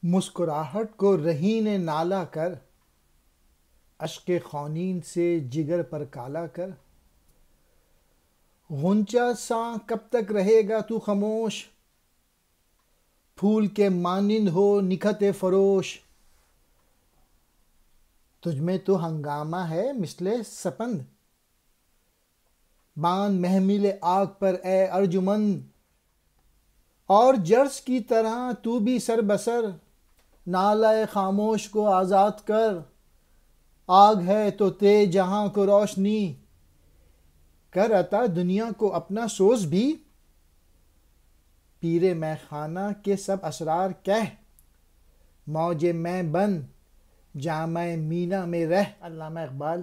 مسکراہٹ کو رہین نالا کر، اشک خونین سے جگر پر کالا کر۔ غنچہ ساں کب تک رہے گا تو خاموش، پھول کے مانند ہو نکھت فروش۔ تجھ میں تو ہنگامہ ہے مثل سپند، باندھ محمل آگ پر اے ارجمند۔ اور جرس کی طرح تو بھی سر بسر، نالہ خاموش کو آزاد کر۔ آگ ہے تو تیز جہاں کو روشنی، کر عطا دنیا کو اپنا سوز بھی۔ پیر مے خانہ کے سب اسرار کہہ، موج میں بن جامِ مینا میں رہ۔ علامہ اقبال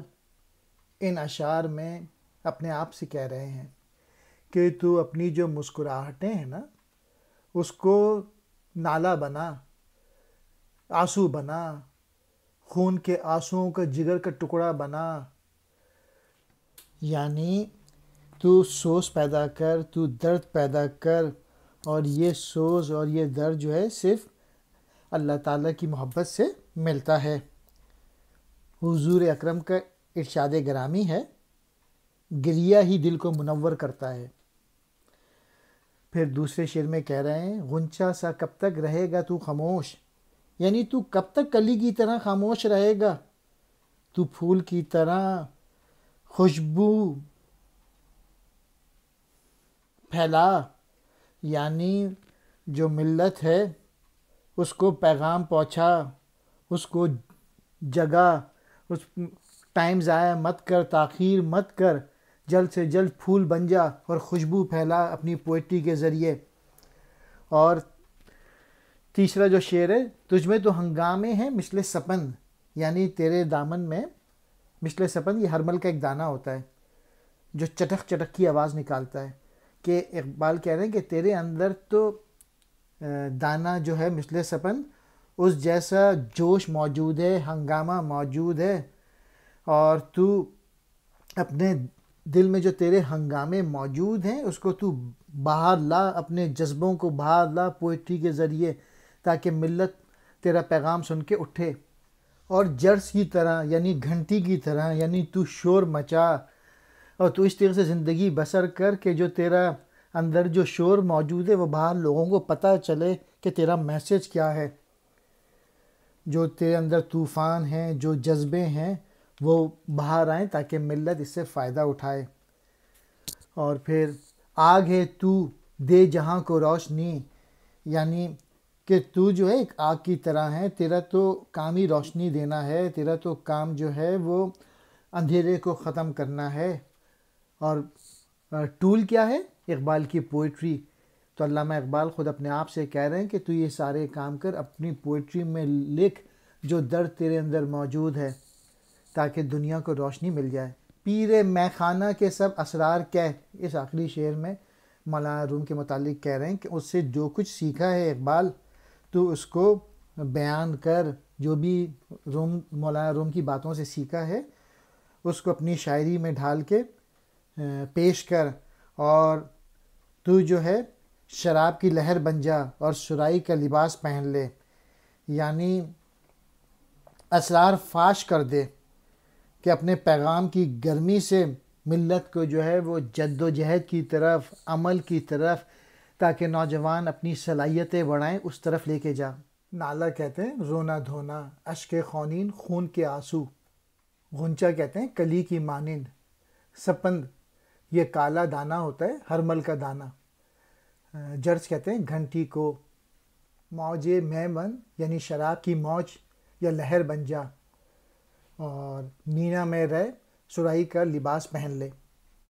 ان اشعار میں اپنے آپ سے کہہ رہے ہیں کہ تو اپنی جو مسکراہٹیں ہیں نا، اس کو نالا بنا، آنسو بنا، خون کے آنسوؤں کا جگر کا ٹکڑا بنا۔ یعنی تو سوز پیدا کر، تو درد پیدا کر، اور یہ سوز اور یہ درد جو ہے صرف اللہ تعالیٰ کی محبت سے ملتا ہے۔ حضور اکرم کا ارشاد گرامی ہے، گریہ ہی دل کو منور کرتا ہے۔ پھر دوسرے شعر میں کہہ رہے ہیں، غنچہ سا کب تک رہے گا تو خاموش، یعنی تو کب تک کلی کی طرح خاموش رہے گا؟ تو پھول کی طرح خوشبو پھیلا، یعنی جو ملت ہے اس کو پیغام پہنچا، اس کو جگا، اس ٹائم ضائع مت کر، تاخیر مت کر، جلد سے جلد پھول بن جا اور خوشبو پھیلا اپنی پوئٹری کے ذریعے۔ اور تیسرا جو شعر ہے، تجھ میں تو ہنگامے ہیں مثل سپند، یعنی تیرے دامن میں مثل سپند، یہ ہرمل کا ایک دانہ ہوتا ہے جو چٹک چٹک کی آواز نکالتا ہے، کہ اقبال کہہ رہے ہیں کہ تیرے اندر تو دانہ جو ہے مثل سپند، اس جیسا جوش موجود ہے، ہنگامہ موجود ہے، اور تو اپنے دل میں جو تیرے ہنگامے موجود ہیں اس کو تو باہر لا، اپنے جذبوں کو باہر لا پوئٹری کے ذریعے، تاکہ ملت تیرا پیغام سن کے اٹھے۔ اور جرس کی طرح، یعنی گھنٹی کی طرح، یعنی تو شور مچا، اور تو اس طرح سے زندگی بسر کر کہ جو تیرا اندر جو شور موجود ہے وہ باہر لوگوں کو پتہ چلے کہ تیرا میسج کیا ہے۔ جو تیرے اندر طوفان ہیں، جو جذبے ہیں، وہ باہر آئیں تاکہ ملت اس سے فائدہ اٹھائے۔ اور پھر آگ ہے تو دے جہاں کو روشنی، یعنی کہ تو جو ہے ایک آگ کی طرح ہے، تیرا تو کام ہی روشنی دینا ہے، تیرا تو کام جو ہے وہ اندھیرے کو ختم کرنا ہے۔ اور ٹول کیا ہے؟ اقبال کی پوئٹری۔ تو علامہ اقبال خود اپنے آپ سے کہہ رہے ہیں کہ تو یہ سارے کام کر، اپنی پوئٹری میں لکھ جو درد تیرے اندر موجود ہے، تاکہ دنیا کو روشنی مل جائے۔ پیر مے خانہ کے سب اسرار کہہ، اس آخری شعر میں مولانا روم کے متعلق کہہ رہے ہیں کہ اس سے جو کچھ سیکھا ہے اقبال، تو اس کو بیان کر، جو بھی مولانا روم کی باتوں سے سیکھا ہے اس کو اپنی شاعری میں ڈھال کے پیش کر، اور تو جو ہے شراب کی لہر بن جا اور سرائی کا لباس پہن لے، یعنی اسرار فاش کر دے کہ اپنے پیغام کی گرمی سے ملت کو جو ہے وہ جد و جہد کی طرف، عمل کی طرف، تاکہ نوجوان اپنی صلاحیتیں بڑھائیں، اس طرف لے کے جا۔ نالا کہتے ہیں رونا دھونا، اشک خونین خون کے آنسو۔ غنچہ کہتے ہیں کلی کی مانند، سپند یہ کالا دانہ ہوتا ہے، ہرمل کا دانہ۔ جرس کہتے ہیں گھنٹی کو، موج میں بن یعنی شراب کی موج یا لہر بن جا، اور مینا میں رہ سرائی کا لباس پہن لے۔